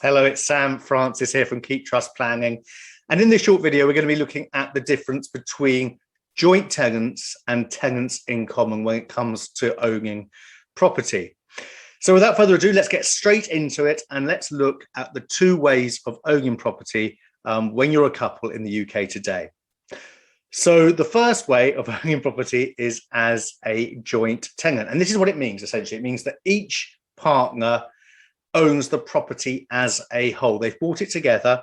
Hello, it's Sam Francis here from Keep Trust Planning. And in this short video, we're going to be looking at the difference between joint tenants and tenants in common when it comes to owning property. So without further ado, let's get straight into it and let's look at the two ways of owning property when you're a couple in the UK today. So the first way of owning property is as a joint tenant. And this is what it means, essentially. It means that each partner owns the property as a whole. They've bought it together.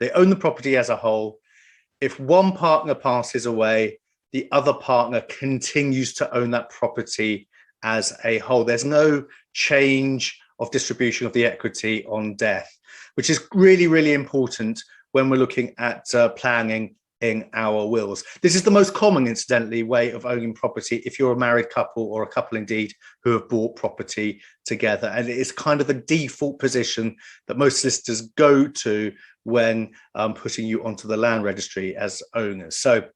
They own the property as a whole. If one partner passes away, the other partner continues to own that property as a whole. There's no change of distribution of the equity on death, which is really, really important when we're looking at planning in our wills. This is the most common, incidentally, way of owning property if you're a married couple or a couple indeed who have bought property together. And it is kind of the default position that most solicitors go to when putting you onto the land registry as owners. So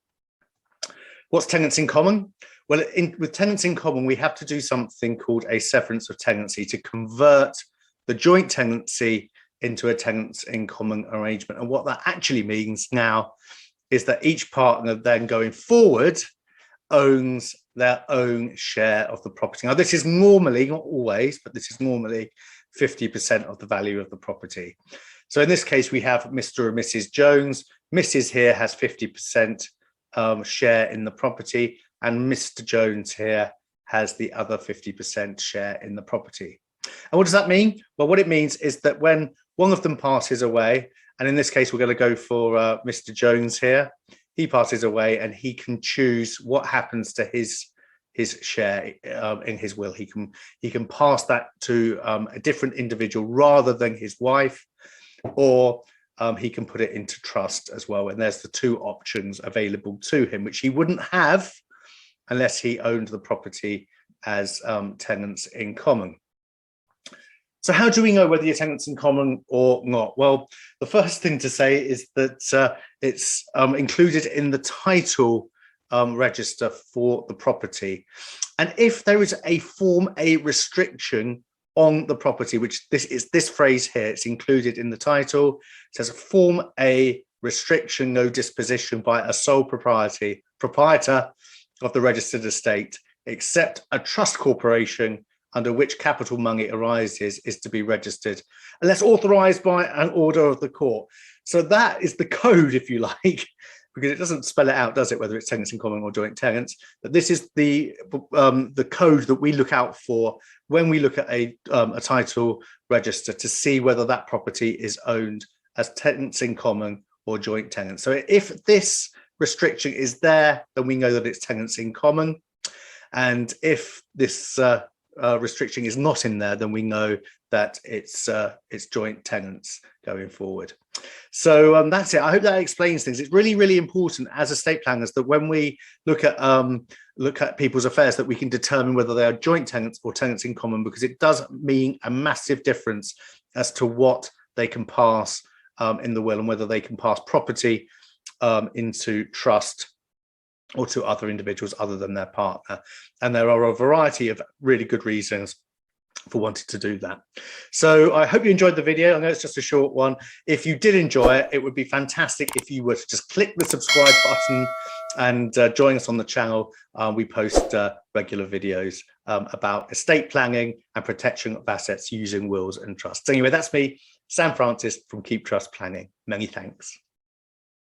what's tenants in common? Well, with tenants in common, we have to do something called a severance of tenancy to convert the joint tenancy into a tenants in common arrangement. And what that actually means now is that each partner then going forward owns their own share of the property. Now, this is normally, not always, but this is normally 50% of the value of the property. So in this case, we have Mr. and Mrs. Jones. Mrs. here has 50% share in the property, and Mr. Jones here has the other 50% share in the property. And what does that mean? Well, what it means is that when one of them passes away, and in this case, we're going to go for Mr. Jones here. He passes away and he can choose what happens to his share in his will. He can pass that to a different individual rather than his wife, or he can put it into trust as well. And there's the two options available to him, which he wouldn't have unless he owned the property as tenants in common. So how do we know whether you're tenants in common or not? Well, the first thing to say is that it's included in the title register for the property. And if there is a Form A restriction on the property, which this is this phrase here, it's included in the title. It says Form A restriction, no disposition by a sole proprietor of the registered estate, except a trust corporation under which capital money arises is to be registered unless authorized by an order of the court. So that is the code, if you like, because it doesn't spell it out, does it, whether it's tenants in common or joint tenants. But this is the code that we look out for when we look at a title register to see whether that property is owned as tenants in common or joint tenants. So if this restriction is there, then we know that it's tenants in common. And if this restriction is not in there, then we know that it's joint tenants going forward. So that's it. I hope that explains things. It's really, really important as estate planners that when we look at people's affairs, that we can determine whether they are joint tenants or tenants in common, because it does mean a massive difference as to what they can pass in the will and whether they can pass property into trust or to other individuals other than their partner. And there are a variety of really good reasons for wanting to do that. So I hope you enjoyed the video. I know it's just a short one. If you did enjoy it, it would be fantastic if you were to just click the subscribe button and join us on the channel. We post regular videos about estate planning and protection of assets using wills and trusts. Anyway, that's me, Sam Francis from Keep Trust Planning. Many thanks.